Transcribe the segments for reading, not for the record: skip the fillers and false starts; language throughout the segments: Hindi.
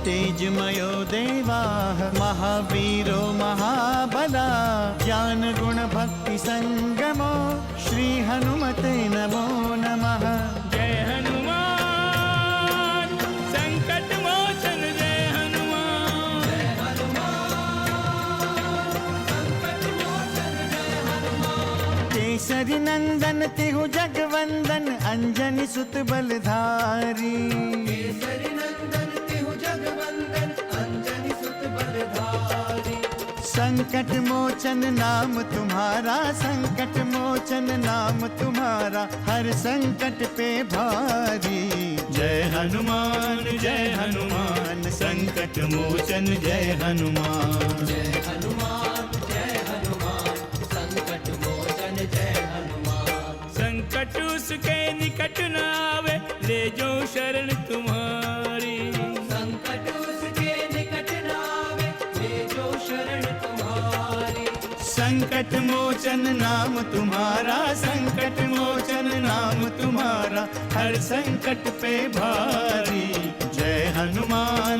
तेजमयो देवाः महावीरो महाबला ज्ञान गुण भक्ति संगमो श्री हनुमते नमो नमः। जय हनुमान संकट मोचन जय हनुमान। जय हनुमान संकट मोचन जय हनुमान। केसरी नंदन तिहु जगवंदन अंजनी सुत बलधारी। केसरी नंदन तिहु जगवंदन अंजनी सुत बलधारी। संकट मोचन नाम तुम्हारा संकट मोचन नाम तुम्हारा हर संकट पे भारी। जय हनुमान संकट मोचन जय हनुमान। जय हनुमान संकट मोचन जय हनुमान। संकट उसके निकट न आवे ले जो शरण तुम्हारी। संकट उसके निकट न आवे ले जो शरण तुम्हारी। संकट मोचन नाम तुम्हारा संकट मोचन नाम तुम्हारा हर संकट पे भारी। जय हनुमान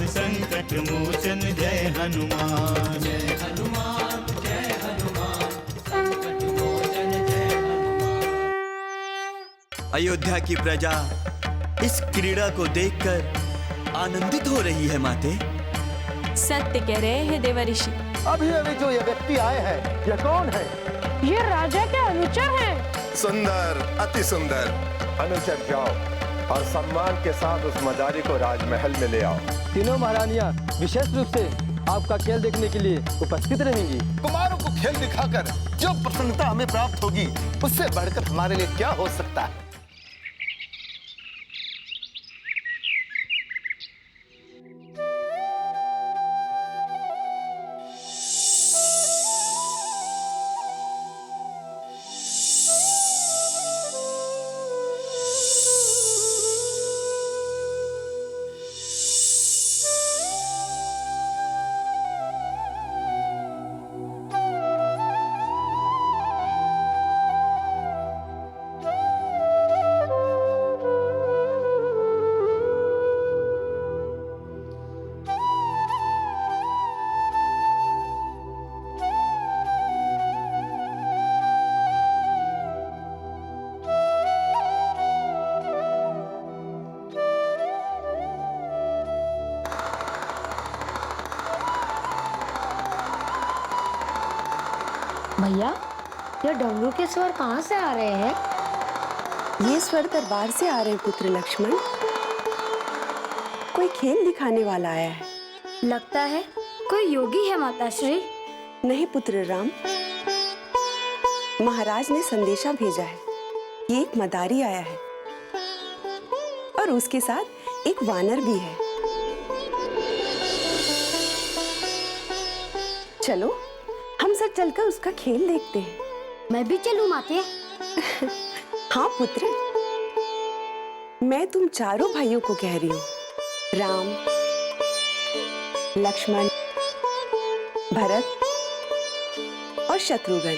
संकट मोचन जय हनुमान। जय हनुमान संकट मोचन जय हनुमान। अयोध्या की प्रजा इस क्रीड़ा को देखकर आनंदित हो रही है माते। सत्य कह रहे हैं देवऋषि। अभी अभी जो ये व्यक्ति आए हैं, ये कौन है? ये राजा के अनुचर हैं। सुंदर, अति सुंदर। अनुचर जाओ और सम्मान के साथ उस मदारी को राजमहल में ले आओ। तीनों महारानियां विशेष रूप से आपका खेल देखने के लिए उपस्थित रहेंगी। कुमारों को खेल दिखाकर जो प्रसन्नता हमें प्राप्त होगी उससे बढ़कर हमारे लिए क्या हो सकता है। भैया, ये डमरू के स्वर कहाँ से आ रहे हैं? ये स्वर दरबार से आ रहे हैं पुत्र लक्ष्मण। कोई खेल दिखाने वाला आया है। लगता है कोई योगी है माताश्री। नहीं पुत्र राम, महाराज ने संदेशा भेजा है कि एक मदारी आया है और उसके साथ एक वानर भी है। चलो हम सब चलकर उसका खेल देखते हैं। मैं भी चलूं माते? हाँ पुत्र, मैं तुम चारों भाइयों को कह रही हूँ, राम, लक्ष्मण, भरत और शत्रुघ्न।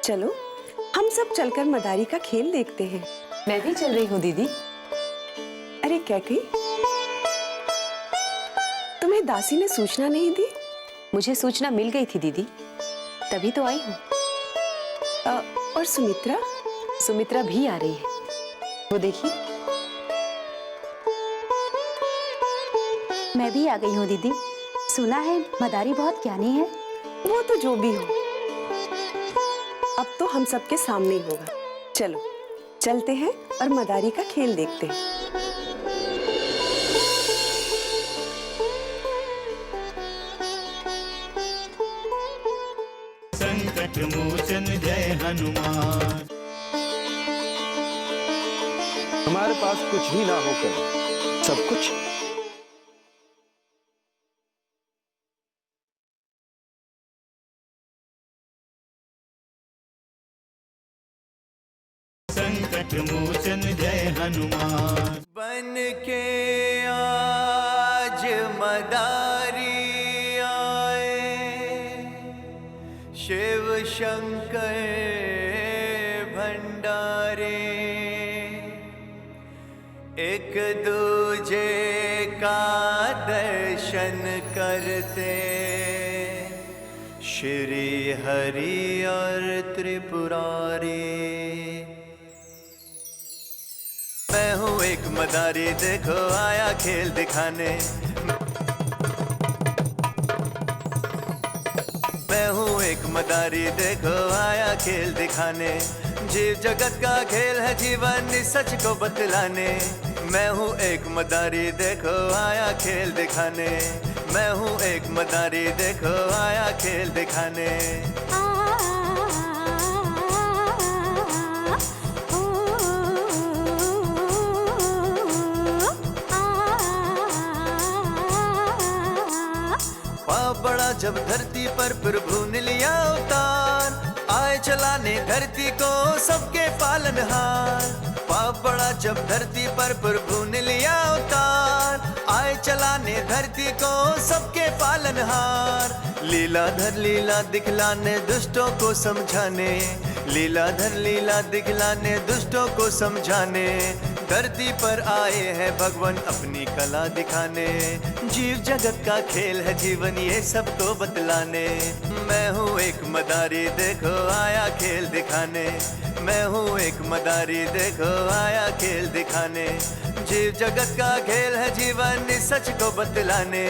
चलो हम सब चलकर मदारी का खेल देखते हैं। मैं भी चल रही हूँ दीदी। अरे कैकई, तुम्हें दासी ने सूचना नहीं दी? मुझे सूचना मिल गई थी दीदी, तभी तो आई हूँ। और सुमित्रा? सुमित्रा भी आ रही है, वो देखिए। मैं भी आ गई हूँ दीदी। सुना है मदारी बहुत ज्ञानी है। वो तो जो भी हो, अब तो हम सबके सामने ही होगा। चलो चलते हैं और मदारी का खेल देखते हैं। संकट मोचन जय हनुमान। हमारे पास कुछ भी ना होकर सब कुछ संकट मोचन जय हनुमान। बन के आज मदारी आए, शिव शंकर भंडारे, एक दूज दर्शन करते श्री हरि और त्रिपुरारी। मैं हूँ एक मदारी, देखो आया खेल दिखाने। मैं हूँ एक मदारी, देखो आया खेल दिखाने। जीव जगत का खेल है जीवन सच को बतलाने। मैं हूँ एक मदारी, देखो आया खेल दिखाने। मैं हूँ एक मदारी, देखो आया खेल दिखाने। पाप बड़ा जब धरती पर प्रभु ने लिया अवतार, आए चलाने धरती को सबके पालनहार। पाप बड़ा जब धरती पर प्रभु ने लिया अवतार, आए चलाने धरती को सबके पालनहार। लीलाधर लीला दिखलाने दुष्टों को समझाने। लीलाधर लीला दिखलाने दुष्टों को समझाने। धरती पर आए हैं भगवान अपनी कला दिखाने। जीव जगत का खेल है जीवन ये सबको बतलाने। मैं हूँ एक मदारी, देखो आया खेल दिखाने। मैं हूँ एक मदारी, देखो आया खेल दिखाने। जीव जगत का खेल है जीवन सच को बतलाने।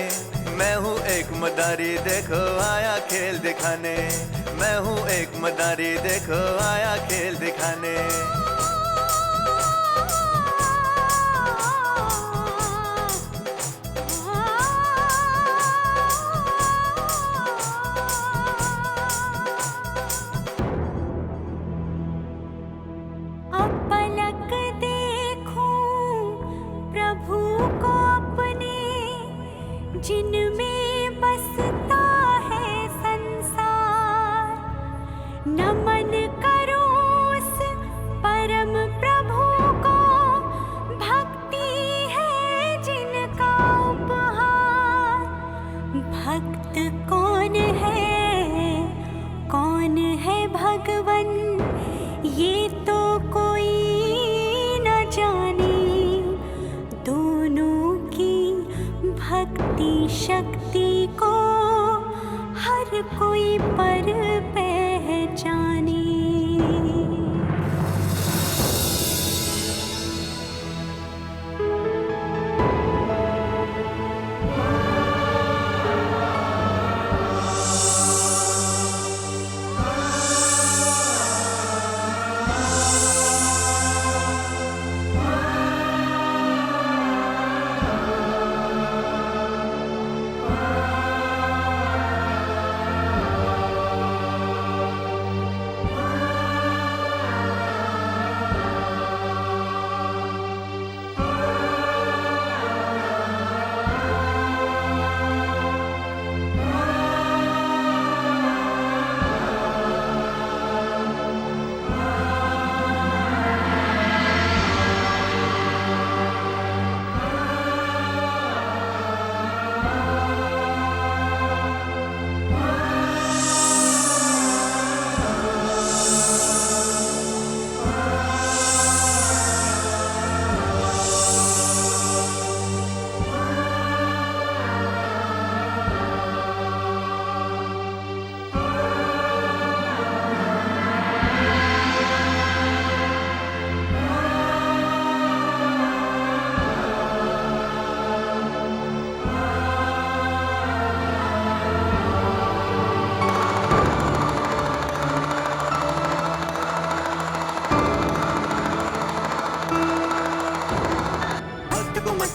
मैं हूँ एक मदारी, देखो आया खेल दिखाने। मैं हूँ एक मदारी, देखो आया खेल दिखाने। जिनमें बसता है संसार, नमन करो उस परम प्रभु को। भक्ति है जिनका उपहार। भक्त कौन है भगवन, ये तो कोई न जाने। दोनों की भक्ति शक्ति को हर कोई पर पहचाने।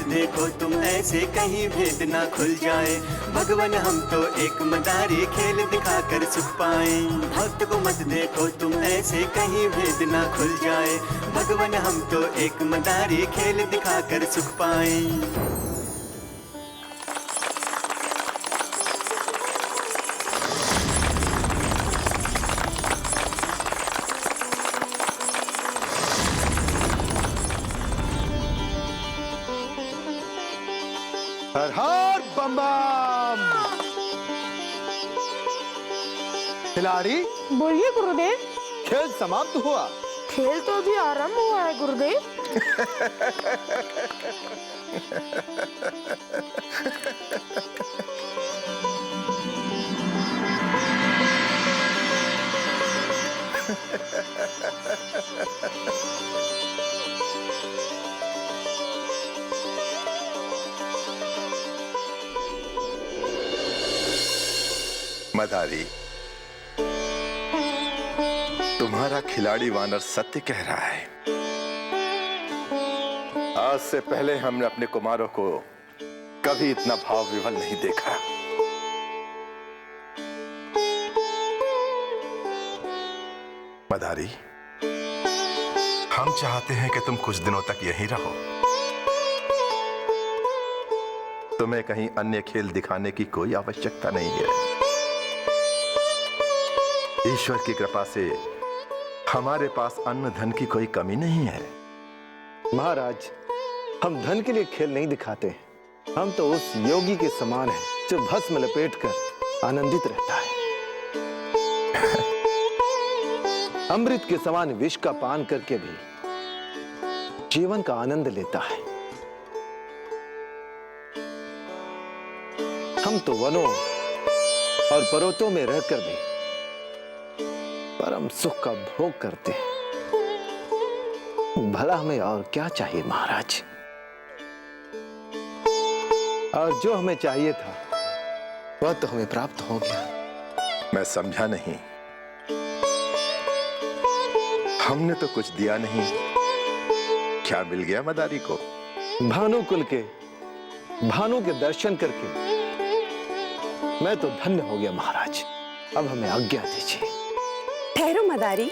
देखो तुम ऐसे कहीं भेद ना खुल जाए। भगवान हम तो एक मदारी खेल दिखाकर सुख पाए। भक्त को मत देखो तुम ऐसे कहीं भेद ना खुल जाए। भगवान हम तो एक मदारी खेल दिखाकर सुख पाए। हर हर बम बम। खिलाड़ी बोलिए गुरुदेव। खेल समाप्त हुआ। खेल तो अभी आरंभ हुआ है गुरुदेव। मदारी, तुम्हारा खिलाड़ी वानर सत्य कह रहा है। आज से पहले हमने अपने कुमारों को कभी इतना भाव विवल नहीं देखा। मदारी, हम चाहते हैं कि तुम कुछ दिनों तक यहीं रहो। तुम्हें कहीं अन्य खेल दिखाने की कोई आवश्यकता नहीं है। ईश्वर की कृपा से हमारे पास अन्न धन की कोई कमी नहीं है। महाराज, हम धन के लिए खेल नहीं दिखाते। हम तो उस योगी के समान हैं जो भस्म लपेटकर आनंदित रहता है, अमृत के समान विष का पान करके भी जीवन का आनंद लेता है। हम तो वनों और पर्वतों में रहकर भी परम सुख का भोग करते हैं। भला हमें और क्या चाहिए महाराज? और जो हमें चाहिए था वह तो हमें प्राप्त हो गया। मैं समझा नहीं। हमने तो कुछ दिया नहीं। क्या मिल गया मदारी को? भानुकुल के भानु के दर्शन करके मैं तो धन्य हो गया महाराज। अब हमें आज्ञा दीजिए। ठहरो मदारी।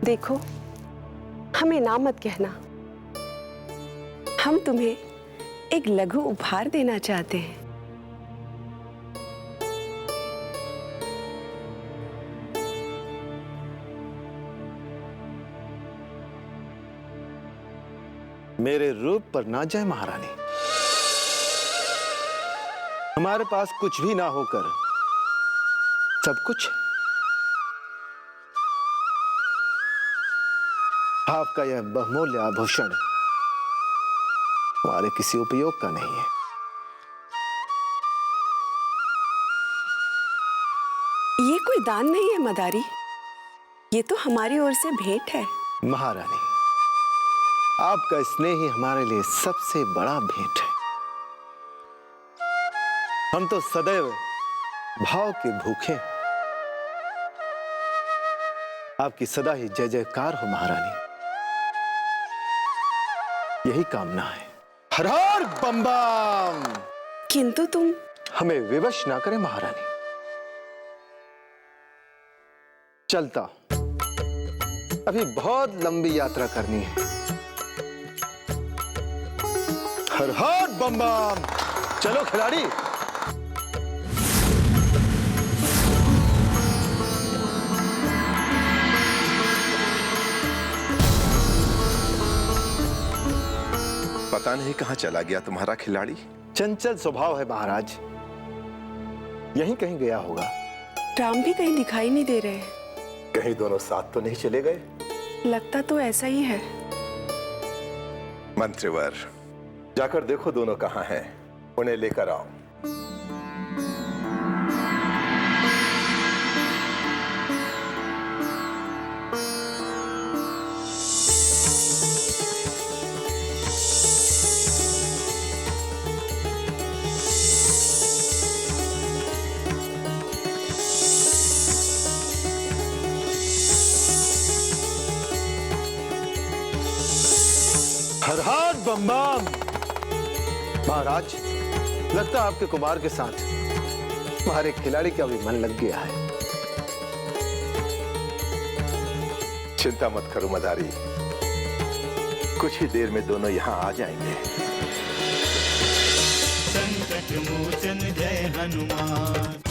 देखो, हमें ना मत कहना। हम तुम्हें एक लघु उपहार देना चाहते हैं। मेरे रूप पर ना जाए महारानी। हमारे पास कुछ भी ना होकर सब कुछ है। आपका यह बहुमूल्य आभूषण हमारे किसी उपयोग का नहीं है। ये कोई दान नहीं है मदारी, ये तो हमारी ओर से भेंट है। महारानी, आपका स्नेह ही हमारे लिए सबसे बड़ा भेंट है। हम तो सदैव भाव के भूखे। आपकी सदा ही जय जयकार हो महारानी, यही कामना है। हर हर बम बम। किंतु तुम हमें विवश ना करें महारानी। चलता, अभी बहुत लंबी यात्रा करनी है। हर हर बम बम। चलो खिलाड़ी। पता नहीं कहां चला गया तुम्हारा खिलाड़ी। चंचल स्वभाव है महाराज, यहीं कहीं गया होगा। राम भी कहीं दिखाई नहीं दे रहे। कहीं दोनों साथ तो नहीं चले गए? लगता तो ऐसा ही है। मंत्रीवर, जाकर देखो दोनों कहां हैं, उन्हें लेकर आओ। हर हर बम बम। महाराज, लगता है आपके कुमार के साथ हमारे खिलाड़ी का भी मन लग गया है। चिंता मत करो मदारी, कुछ ही देर में दोनों यहां आ जाएंगे। संकट मोचन जय हनुमान।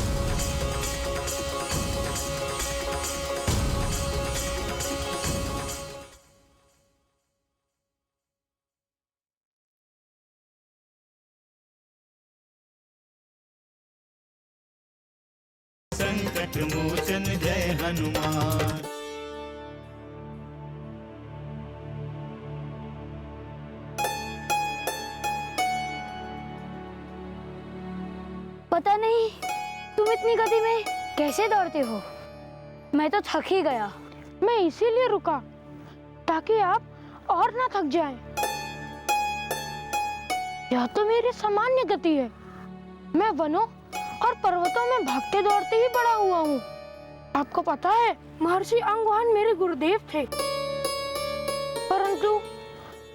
संकट मोचन जय हनुमान। पता नहीं तुम इतनी गति में कैसे दौड़ते हो, मैं तो थक ही गया। मैं इसीलिए रुका ताकि आप और ना थक जाएं। यह तो मेरी सामान्य गति है। मैं वनों और पर्वतों में भागते दौड़ते ही बड़ा हुआ हूँ। आपको पता है महर्षि अंगवान मेरे गुरुदेव थे, परंतु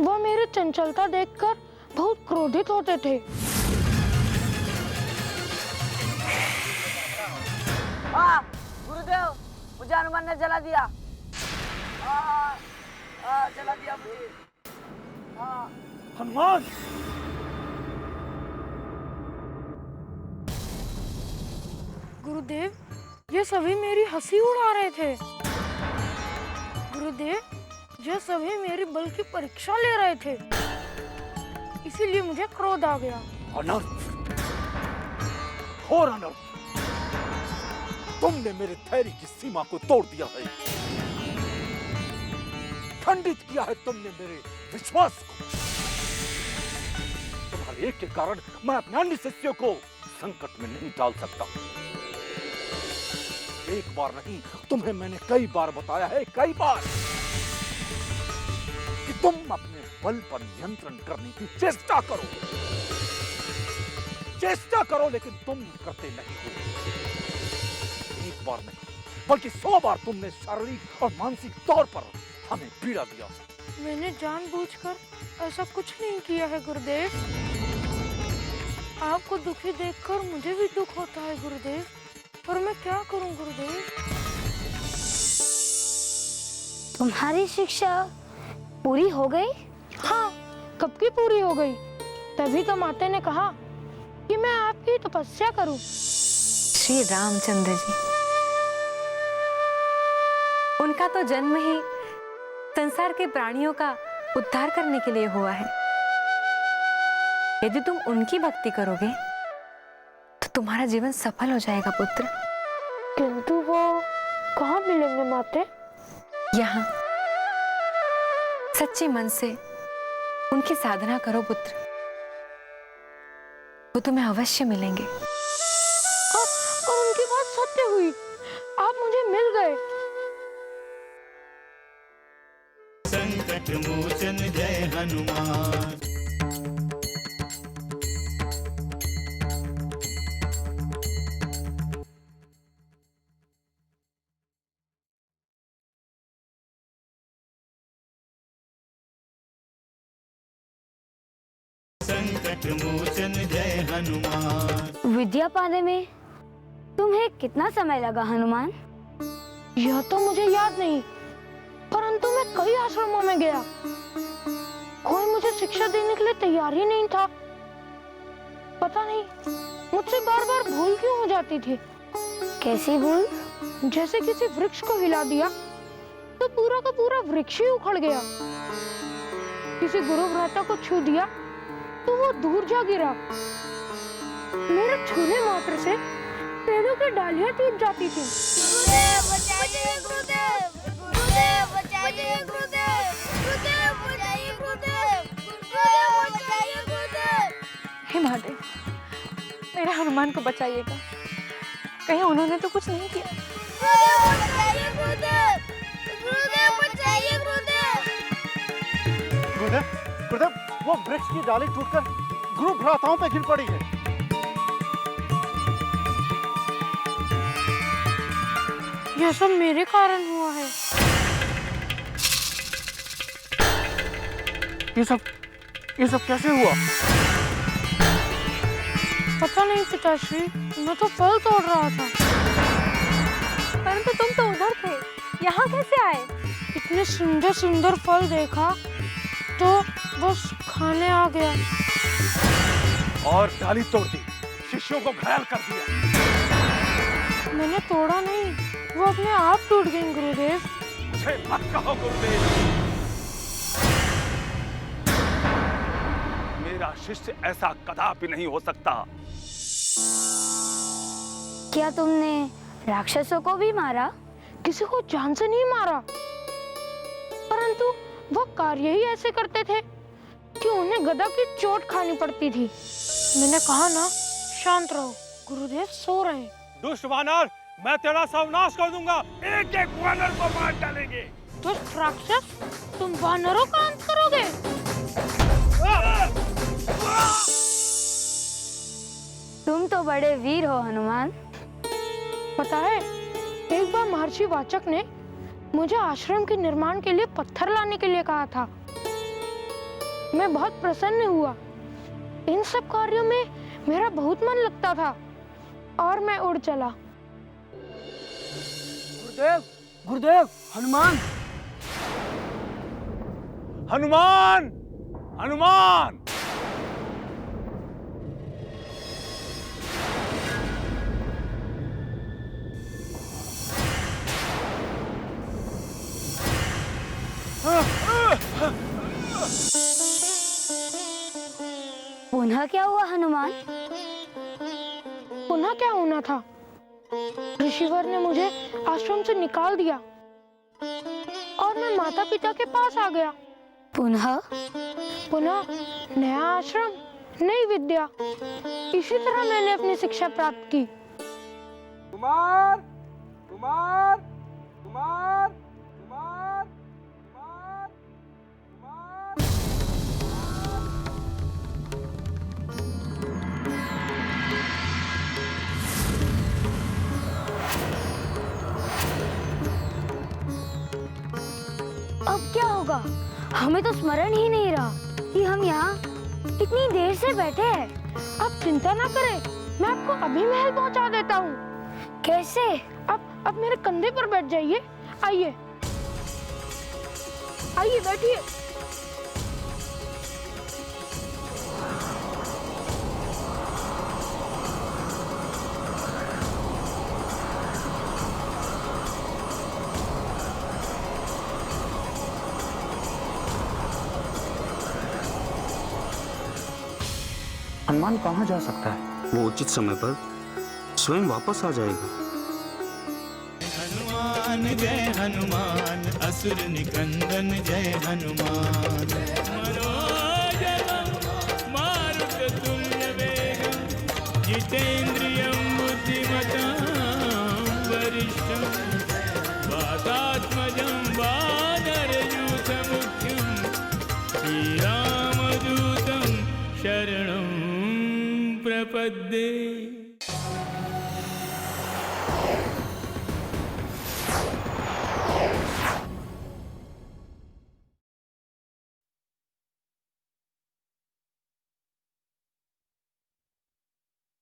वह मेरी चंचलता देखकर बहुत क्रोधित होते थे। गुरुदेव, मुझे हनुमान ने जला दिया। जला दिया मुझे। हनुमान! गुरुदेव, ये सभी मेरी हंसी उड़ा रहे थे। गुरुदेव, ये सभी मेरी बल की परीक्षा ले रहे थे, इसीलिए मुझे क्रोध आ गया। अनर्थ, घोर अनर्थ! तुमने मेरे धैर्य की सीमा को तोड़ दिया है, खंडित किया है तुमने मेरे विश्वास को। तुम्हारे एक के कारण मैं अपने अन्य शिष्यों को संकट में नहीं डाल सकता। एक बार नहीं, तुम्हें मैंने कई बार बताया है, कई बार, कि तुम अपने बल पर नियंत्रण करने की चेष्टा करो, लेकिन तुम करते नहीं हो। एक बार नहीं, बल्कि 100 बार तुमने शारीरिक और मानसिक तौर पर हमें पीड़ा दिया। मैंने जानबूझकर ऐसा कुछ नहीं किया है गुरुदेव। आपको दुखी देखकर मुझे भी दुख होता है गुरुदेव, पर मैं क्या करूं गुरुदेव। तुम्हारी शिक्षा पूरी हो गई? हाँ, कब की पूरी हो गई। तभी तो माता ने कहा कि मैं आपकी तपस्या करूं। श्री रामचंद्र जी, उनका तो जन्म ही संसार के प्राणियों का उद्धार करने के लिए हुआ है। यदि तुम उनकी भक्ति करोगे तो तुम्हारा जीवन सफल हो जाएगा पुत्र। किंतु वो कहाँ मिलेंगे माते? यहाँ सच्चे मन से उनकी साधना करो पुत्र, वो तुम्हें अवश्य मिलेंगे। और उनकी बात सत्य हुई, आप मुझे मिल गए। संकट मोचन जय हनुमान। संकट मोचन जय हनुमान। विद्या पाने में तुम्हें कितना समय लगा हनुमान? यह तो मुझे याद नहीं, परंतु मैं कई आश्रमों में गया, कोई मुझे शिक्षा देने के लिए तैयार ही नहीं था। पता नहीं मुझसे बार बार भूल क्यों हो जाती थी। कैसी भूल? जैसे किसी वृक्ष को हिला दिया तो पूरा का पूरा वृक्ष ही उखड़ गया। किसी गुरु भ्राता को छू दिया तो वो दूर जा गिरा। मेरे छूने मात्र से पेड़ों की डालियां टूट जाती थी। गुरुदेव बचाइए, गुरुदेव, गुरुदेव बचाइए, गुरुदेव, गुरुदेव बचाइए, गुरुदेव, गुरुदेव बचाइए, गुरुदेव। हे महादेव, मेरे हनुमान को बचाइएगा, कहीं उन्होंने तो कुछ नहीं किया। गुरुदेव बचाइए, गुरुदेव, गुरुदेव बचाइए, गुरुदेव। गुरुदेव, गुरुदेव, वो वृक्ष की डाली टूटकर गुरु भ्राताओं पे गिर पड़ी है। यह सब मेरे कारण हुआ है। ये सब कैसे हुआ? पता नहीं पिताश्री, मैं तो फल तोड़ रहा था। परंतु तुम तो उधर थे, यहाँ कैसे आए? इतने सुंदर सुंदर फल देखा तो बस खाने आ गया। और डाली तोड़ दी, शिष्यों को घायल कर दिया। मैंने तोड़ा नहीं, वो अपने आप टूट गई गुरुदेव। मुझे मत कहो गुरुदेव, मेरा शिष्य ऐसा कदापि नहीं हो सकता। क्या तुमने राक्षसों को भी मारा? किसी को जान से नहीं मारा, परंतु वह कार्य ही ऐसे करते थे कि उन्हें गदा की चोट खानी पड़ती थी। मैंने कहा ना, शांत रहो, गुरुदेव सो रहे हैं। दुष्ट वानर, मैं तेरा सर्वनाश कर दूंगा। एक एक वानर को मार डालेंगे। दुष्ट राक्षस, तुम वानरों का अंत करोगे? तुम तो बड़े वीर हो हनुमान। पता है, एक बार महर्षि वाचक ने मुझे आश्रम के निर्माण के लिए पत्थर लाने के लिए कहा था। मैं बहुत प्रसन्न हुआ। इन सब कार्यों में मेरा बहुत मन लगता था और मैं उड़ चला। गुरुदेव, गुरुदेव, हनुमान, हनुमान, हनुमान। पुनः क्या हुआ हनुमान? पुनः क्या होना था? ऋषिवर ने मुझे आश्रम से निकाल दिया और मैं माता पिता के पास आ गया। पुनः नया आश्रम, नई विद्या, इसी तरह मैंने अपनी शिक्षा प्राप्त की। कुमार, कुमार, कुमार, कुमार, कुमार, कुमार। अब क्या होगा? हमें तो स्मरण ही नहीं रहा कि हम यहाँ इतनी देर से बैठे हैं। अब चिंता ना करें, मैं आपको अभी महल पहुँचा देता हूँ। कैसे? अब मेरे कंधे पर बैठ जाइए। आइए, आइए बैठिए। हनुमान कहाँ जा सकता है? वो उचित समय पर स्वयं वापस आ जाएगा। हनुमान जय हनुमान, असुर निकंदन जय हनुमान। मनोजवं मारुततुल्यवेगं, जितेन्द्रियं बुद्धिमतां वरिष्ठं, वातात्मजं वानरयूथमुख्यं, श्रीरामदूतं शरणं प्रपद्ये।